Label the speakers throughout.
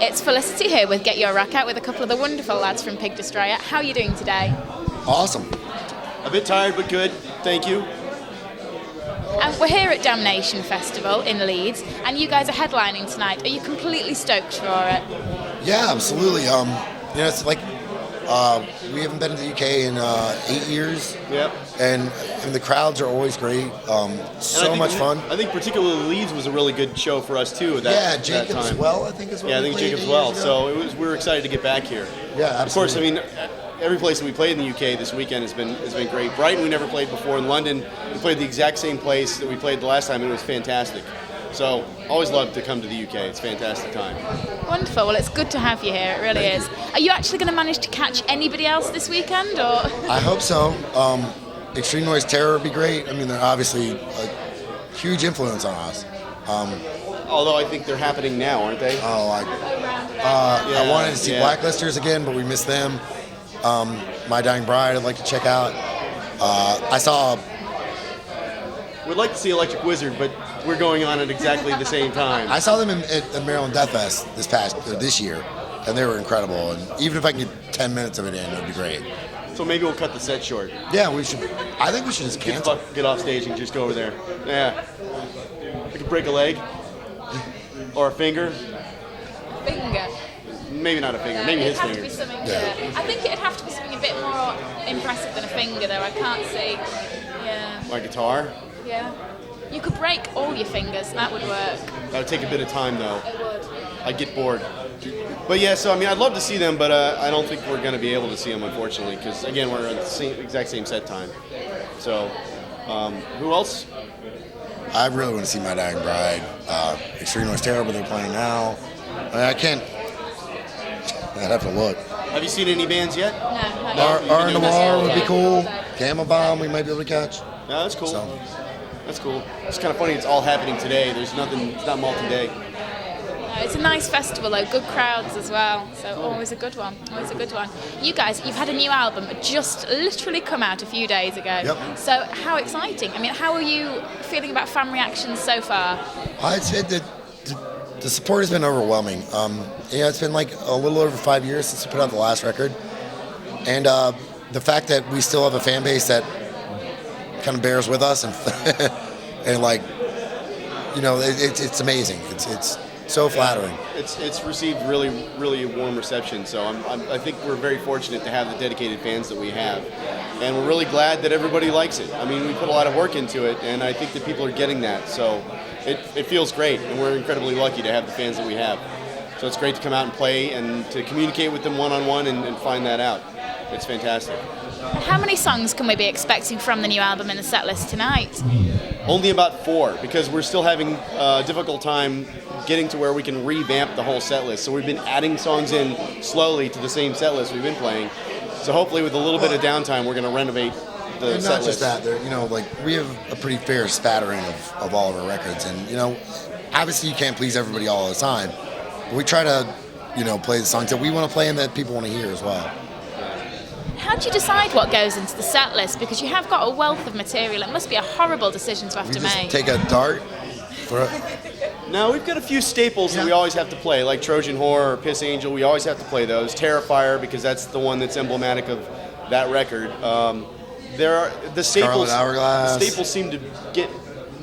Speaker 1: it's Felicity here with Get Your Rock Out with a couple of the wonderful lads from Destoyer. How are you doing today?
Speaker 2: Awesome.
Speaker 3: A bit tired, but good. Thank you.
Speaker 1: And we're here at Damnation Festival in Leeds, and you guys are headlining tonight. Are you completely stoked for it?
Speaker 2: Yeah, absolutely. It's like we haven't been to the UK in 8 years.
Speaker 3: Yep.
Speaker 2: And the crowds are always great. So much fun.
Speaker 3: I think particularly Leeds was a really good show for us too.
Speaker 2: Jacob's Well, I think is what.
Speaker 3: Yeah, I think Jacob's Well. So we were excited to get back here.
Speaker 2: Yeah, absolutely.
Speaker 3: Of course, I mean, every place that we played in the UK this weekend has been great. Brighton we never played before. In London, we played the exact same place that we played the last time, and it was fantastic. So always love to come to the UK. It's a fantastic time.
Speaker 1: Wonderful. Well, it's good to have you here. It really is. Are you actually going to manage to catch anybody else this weekend, or?
Speaker 2: I hope so. Extreme Noise Terror would be great. I mean, they're obviously a huge influence on us.
Speaker 3: Although I think they're happening now, aren't they?
Speaker 2: I wanted to see Blacklisters again, but we missed them. My Dying Bride I'd like to check out.
Speaker 3: We'd like to see Electric Wizard, but we're going on at exactly the same time.
Speaker 2: I saw them at Maryland Death Fest this year, and they were incredible. And even if I can get 10 minutes of it in, it would be great.
Speaker 3: So maybe we'll cut the set short.
Speaker 2: Yeah, we should. I think we should just cancel.
Speaker 3: Get off stage and just go over there. Yeah. We could break a leg. Or a finger.
Speaker 1: Finger.
Speaker 3: Maybe not a finger. Maybe his finger.
Speaker 1: It'd have to be something. I think it'd have to be something a bit more impressive than a finger, though. I can't see. Yeah.
Speaker 3: My guitar.
Speaker 1: Yeah. You could break all your fingers. That would work.
Speaker 3: That would take a bit of time, though.
Speaker 1: It would.
Speaker 3: I'd get bored. But yeah, so I mean, I'd love to see them, but I don't think we're going to be able to see them, unfortunately, because again, we're at the exact same set time. So, who else?
Speaker 2: I really want to see My Dying Bride. Extreme Noise Terror, but they're playing now. I can't. I'd have to look.
Speaker 3: Have you seen any bands yet?
Speaker 1: No.
Speaker 2: R Noir would be cool. Camel Bomb we might be able to catch.
Speaker 3: No, that's cool.
Speaker 2: So.
Speaker 3: That's cool. It's kind of funny. It's all happening today. There's nothing. It's not multi-day.
Speaker 1: It's a nice festival, though. Good crowds as well. So always a good one. Always a good one. You guys, you've had a new album just literally come out a few days ago.
Speaker 2: Yep.
Speaker 1: So how exciting! I mean, how are you feeling about fan reactions so far?
Speaker 2: I'd say that the support has been overwhelming. It's been like a little over 5 years since we put out the last record, and the fact that we still have a fan base that kind of bears with us and and like, it's amazing. It's so flattering.
Speaker 3: It's received really warm reception. So I think we're very fortunate to have the dedicated fans that we have, and we're really glad that everybody likes it. I mean, we put a lot of work into it, and I think that people are getting that. So it feels great, and we're incredibly lucky to have the fans that we have. So it's great to come out and play and to communicate with them one-on-one and find that out. It's fantastic.
Speaker 1: How many songs can we be expecting from the new album in the set list tonight?
Speaker 3: Only about 4, because we're still having a difficult time getting to where we can revamp the whole set list. So we've been adding songs in slowly to the same set list we've been playing. So hopefully with a little bit of downtime, we're going to renovate the set list.
Speaker 2: Not just that, we have a pretty fair spattering of all of our records. And, obviously you can't please everybody all the time. But we try to, play the songs that we want to play and that people want to hear as well.
Speaker 1: How do you decide what goes into the set list? Because you have got a wealth of material. It must be a horrible decision to have to make.
Speaker 2: Take a dart for
Speaker 3: No, we've got a few staples that we always have to play, like Trojan Horror or Piss Angel. We always have to play those. Terrifier, because that's the one that's emblematic of that record. There are the staples.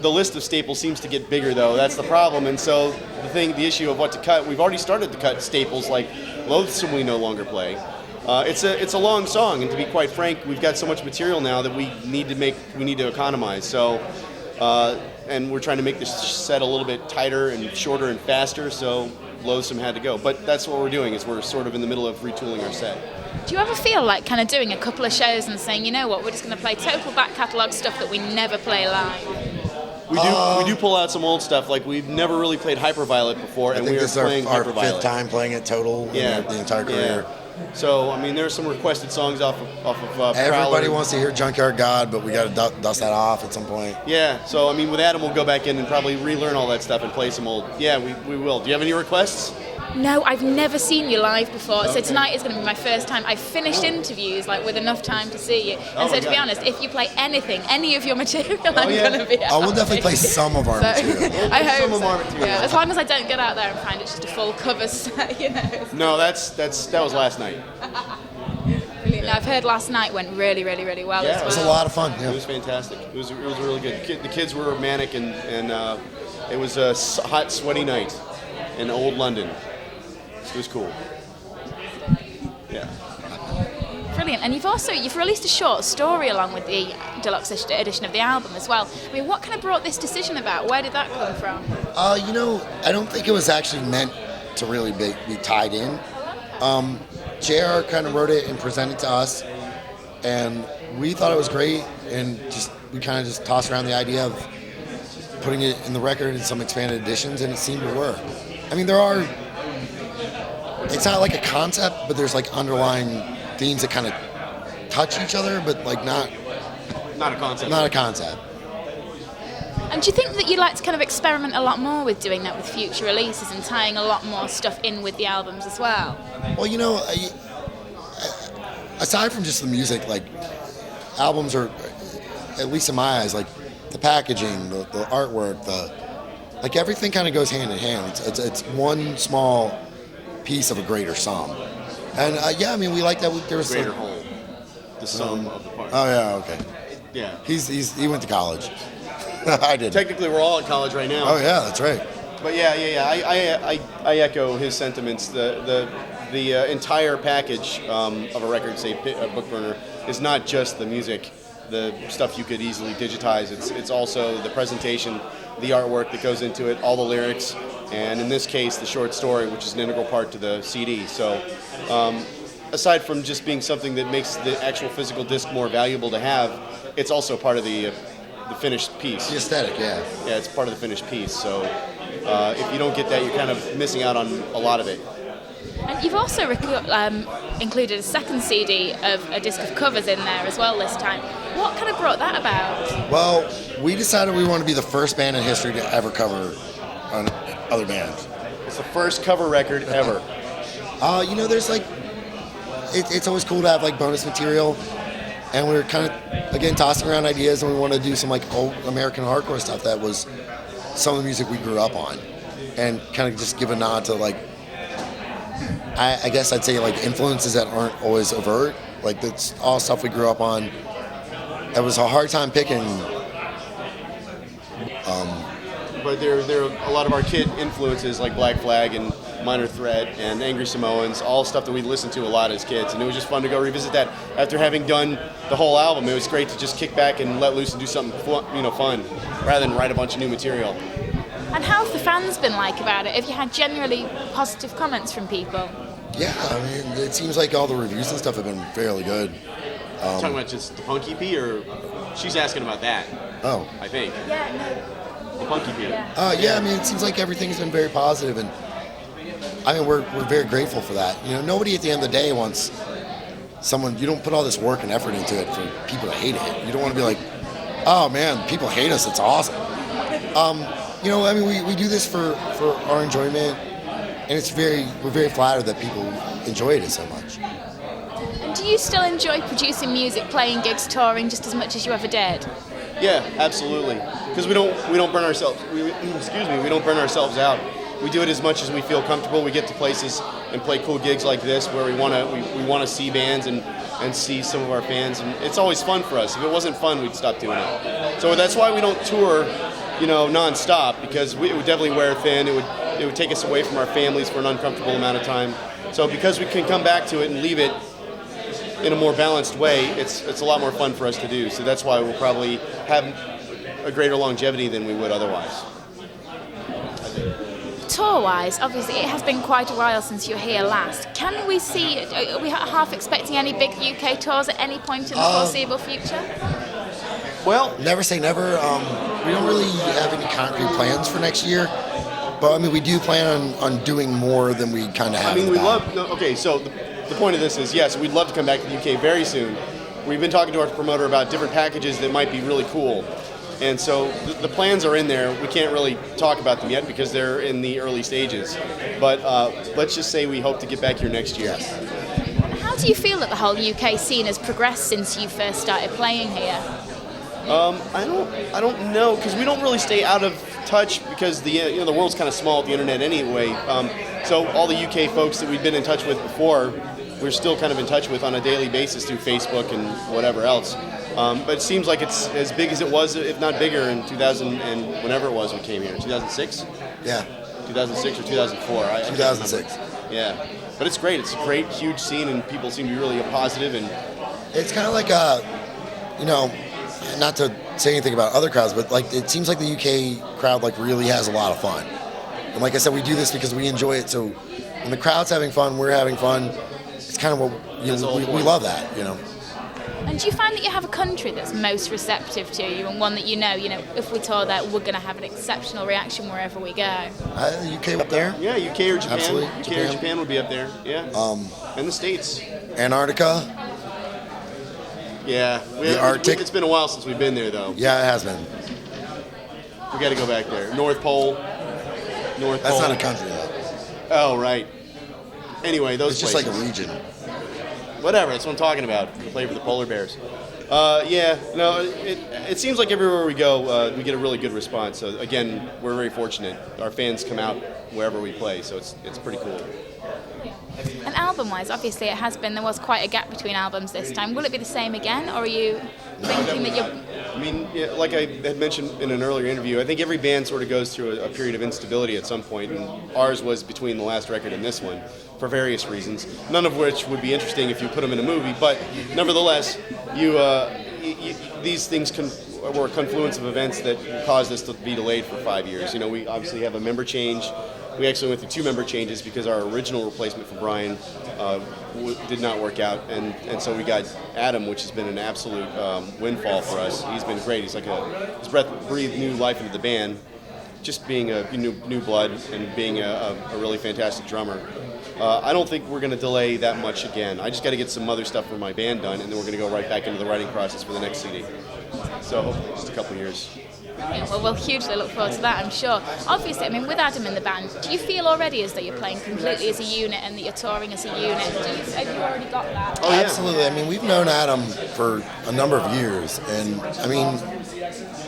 Speaker 3: The list of staples seems to get bigger, though. That's the problem. And so the issue of what to cut. We've already started to cut staples like Loathsome. We no longer play. It's a long song, and to be quite frank, we've got so much material now that we need to economize. So, and we're trying to make this set a little bit tighter and shorter and faster. So, Loathsome had to go. But that's what we're doing. Is we're sort of in the middle of retooling our set.
Speaker 1: Do you ever feel like kind of doing a couple of shows and saying, you know what, we're just going to play total back catalogue stuff that we never play live?
Speaker 3: We do pull out some old stuff. Like we've never really played Hyperviolet before, and we are playing
Speaker 2: Hyperviolet.
Speaker 3: Hyperviolet.
Speaker 2: Our 5th time playing it total. The entire career.
Speaker 3: Yeah. So, I mean, there's some requested songs off of
Speaker 2: Everybody wants to hear Junkyard God, but we got to dust that off at some point.
Speaker 3: Yeah, so, I mean, with Adam, we'll go back in and probably relearn all that stuff and play some old... Yeah, we will. Do you have any requests?
Speaker 1: No, I've never seen you live before, so
Speaker 3: Okay.
Speaker 1: tonight is going to be my first time. I've finished interviews like with enough time to see you, and so to be honest, if you play any of your material, I'm
Speaker 3: yeah.
Speaker 1: going to be.
Speaker 2: I will definitely play some of our material.
Speaker 1: I hope
Speaker 3: Some of
Speaker 1: so.
Speaker 3: our material.
Speaker 1: Yeah, as long as I don't get out there and find it's just a full cover set, you know.
Speaker 3: No, that was last night.
Speaker 1: Brilliant. Now, I've heard last night went really, really, really well
Speaker 3: Yeah,
Speaker 1: as well.
Speaker 2: It was a lot of fun.
Speaker 3: It
Speaker 2: Yeah.
Speaker 3: was fantastic. It was really good. The kids were manic, and it was a hot, sweaty night in old London. It was cool. Yeah.
Speaker 1: Brilliant. And you've released a short story along with the deluxe edition of the album as well. I mean, what kind of brought this decision about? Where did that come from?
Speaker 2: I don't think it was actually meant to really be tied in. JR kind of wrote it and presented it to us, and we thought it was great, and we kind of just tossed around the idea of putting it in the record in some expanded editions, and it seemed to work. I mean, it's not like a concept, but there's like underlying themes that kind of touch each other, but like not
Speaker 3: Not a concept.
Speaker 2: a concept.
Speaker 1: And do you think that you'd like to kind of experiment a lot more with doing that with future releases and tying a lot more stuff in with the albums as well?
Speaker 2: Well, aside from just the music, like albums are, at least in my eyes, like the packaging, the artwork, like everything kind of goes hand in hand. It's one small piece of a greater sum. And we like that. There was
Speaker 3: Greater whole. The sum of the parts.
Speaker 2: Oh yeah, okay.
Speaker 3: Yeah.
Speaker 2: He went to college. I did.
Speaker 3: Technically, we're all at college right now.
Speaker 2: Oh yeah, that's right.
Speaker 3: But I echo his sentiments. The entire package of a record, say a book burner, is not just the music, the stuff you could easily digitize. It's also the presentation, the artwork that goes into it, all the lyrics, and in this case, the short story, which is an integral part to the CD. So, aside from just being something that makes the actual physical disc more valuable to have, it's also part of the finished piece.
Speaker 2: The aesthetic, yeah.
Speaker 3: Yeah, it's part of the finished piece. So if you don't get that, you're kind of missing out on a lot of it.
Speaker 1: And you've also included a second CD of a disc of covers in there as well this time. What kind of brought that about?
Speaker 2: Well, we decided we want to be the first band in history to ever cover on other bands.
Speaker 3: It's the first cover record ever.
Speaker 2: There's like, it's always cool to have like bonus material, and we were kind of, again, tossing around ideas, and we wanted to do some like old American hardcore stuff that was some of the music we grew up on, and kind of just give a nod to like, I guess I'd say like influences that aren't always overt. Like that's all stuff we grew up on. It was a hard time picking.
Speaker 3: But there are a lot of our kid influences like Black Flag and Minor Threat and Angry Samoans, all stuff that we listened to a lot as kids, and it was just fun to go revisit that after having done the whole album. It was great to just kick back and let loose and do something fun, rather than write a bunch of new material.
Speaker 1: And how have the fans been like about it? Have you had generally positive comments from people?
Speaker 2: Yeah, I mean, it seems like all the reviews and stuff have been fairly good.
Speaker 3: Talking about just the punk EP, or she's asking about that?
Speaker 2: Oh.
Speaker 3: I think
Speaker 1: Yeah, no.
Speaker 3: the punk EP.
Speaker 2: I mean, it seems like everything's been very positive, and I mean, we're very grateful for that. Nobody at the end of the day wants someone, you don't put all this work and effort into it for people to hate it. You don't want to be like, oh man, people hate us, it's awesome. I mean, we do this for our enjoyment, and we're very flattered that people enjoy it so much.
Speaker 1: And do you still enjoy producing music, playing gigs, touring just as much as you ever did?
Speaker 3: Yeah, absolutely. Because we don't burn ourselves. We don't burn ourselves out. We do it as much as we feel comfortable. We get to places and play cool gigs like this where we want to see bands and see some of our fans, and it's always fun for us. If it wasn't fun, we'd stop doing it. So that's why we don't tour, non-stop, because it would definitely wear thin. It would take us away from our families for an uncomfortable amount of time. So because we can come back to it and leave it in a more balanced way, it's a lot more fun for us to do. So that's why we'll probably have a greater longevity than we would otherwise.
Speaker 1: Tour-wise, obviously, it has been quite a while since you were here last. Can we see, are we half expecting any big UK tours at any point in the foreseeable future?
Speaker 3: Well,
Speaker 2: Never say never. We don't really have any concrete plans for next year, but I mean, we do plan on doing more than we kind of have.
Speaker 3: I mean, so the point of this is, yes, we'd love to come back to the UK very soon. We've been talking to our promoter about different packages that might be really cool. And so the plans are in there. We can't really talk about them yet because they're in the early stages. But let's just say we hope to get back here next year.
Speaker 1: How do you feel that the whole UK scene has progressed since you first started playing here?
Speaker 3: I don't know, because we don't really stay out of touch because the world's kind of small with the internet anyway. So all the UK folks that we've been in touch with before, we're still kind of in touch with on a daily basis through Facebook and whatever else. But it seems like it's as big as it was, if not bigger, in 2000 and whenever it was we came here. 2006?
Speaker 2: Yeah.
Speaker 3: 2006 or 2004?
Speaker 2: 2006.
Speaker 3: Yeah. But it's great. It's a great, huge scene, and people seem to be really positive. And
Speaker 2: it's kind of like not to say anything about other crowds, but like it seems like the UK crowd like really has a lot of fun. And like I said, we do this because we enjoy it. So when the crowd's having fun, we're having fun. It's kind of what we love that,
Speaker 1: And do you find that you have a country that's most receptive to you, and one that you know, if we tour there, we're going to have an exceptional reaction wherever we go?
Speaker 2: The UK up there?
Speaker 3: Yeah, UK or Japan.
Speaker 2: Absolutely.
Speaker 3: UK or Japan would be up there. Yeah. And the States.
Speaker 2: Antarctica.
Speaker 3: Yeah.
Speaker 2: The Arctic.
Speaker 3: It's been a while since we've been there, though.
Speaker 2: Yeah, it has been.
Speaker 3: We got to go back there. North Pole.
Speaker 2: That's not a country, though.
Speaker 3: Oh, right. Anyway, those
Speaker 2: It's just
Speaker 3: places.
Speaker 2: like a region.
Speaker 3: Whatever, that's what I'm talking about. We play for the polar bears. It seems like everywhere we go, we get a really good response. So again, we're very fortunate. Our fans come out wherever we play, so it's pretty cool.
Speaker 1: And album-wise, obviously there was quite a gap between albums this time. Will it be the same again, or are you thinking that you're...
Speaker 3: I mean, like I had mentioned in an earlier interview, I think every band sort of goes through a period of instability at some point, and ours was between the last record and this one, for various reasons, none of which would be interesting if you put them in a movie, but nevertheless, these things were a confluence of events that caused us to be delayed for 5 years. We obviously have a member change. We actually went through 2 member changes because our original replacement for Brian did not work out, and so we got Adam, which has been an absolute windfall for us. He's been great. He's he's breathed new life into the band, just being a new blood and being a really fantastic drummer. I don't think we're going to delay that much again. I just got to get some other stuff for my band done, and then we're going to go right back into the writing process for the next CD. So hopefully just a couple of years.
Speaker 1: Yeah, well, we'll hugely look forward to that, I'm sure. Obviously, with Adam in the band, do you feel already as though you're playing completely as a unit and that you're touring as a unit? Have you already got that?
Speaker 2: Oh, yeah. Absolutely. We've known Adam for a number of years, and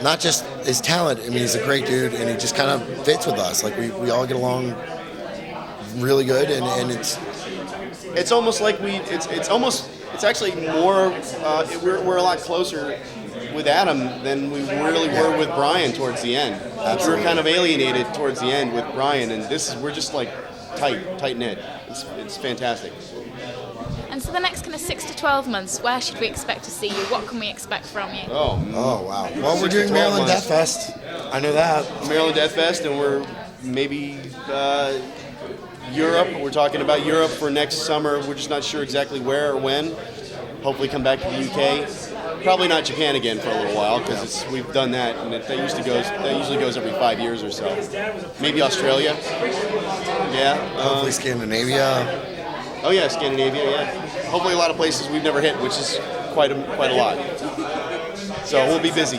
Speaker 2: not just his talent. He's a great dude, and he just kind of fits with us. Like we all get along really good, and
Speaker 3: it's almost like it's actually more. We're a lot closer with Adam than we really were with Brian towards the end.
Speaker 2: Absolutely.
Speaker 3: We were kind of alienated towards the end with Brian, and we're just like tight knit. It's fantastic.
Speaker 1: And so the next kind of 6 to 12 months, where should we expect to see you? What can we expect from you?
Speaker 2: Oh wow. Well, we're doing Maryland Death Fest. I know that.
Speaker 3: Maryland Death Fest, and we're maybe Europe. We're talking about Europe for next summer. We're just not sure exactly where or when. Hopefully come back to the UK. Probably not Japan again for a little while because we've done that, and that usually goes every 5 years or so. Maybe Australia. Yeah.
Speaker 2: Hopefully Scandinavia.
Speaker 3: Oh yeah, Scandinavia. Yeah. Hopefully a lot of places we've never hit, which is quite a lot. So we'll be busy.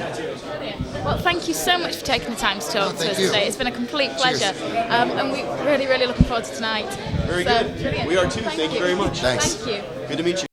Speaker 1: Well, thank you so much for taking the time to talk to us today. It's been a complete pleasure.
Speaker 2: Cheers.
Speaker 1: And we're really, really looking forward to tonight.
Speaker 3: Very good.
Speaker 1: Brilliant.
Speaker 3: We are too. Thank you very much.
Speaker 2: Thanks.
Speaker 1: Thank you.
Speaker 3: Good to meet you.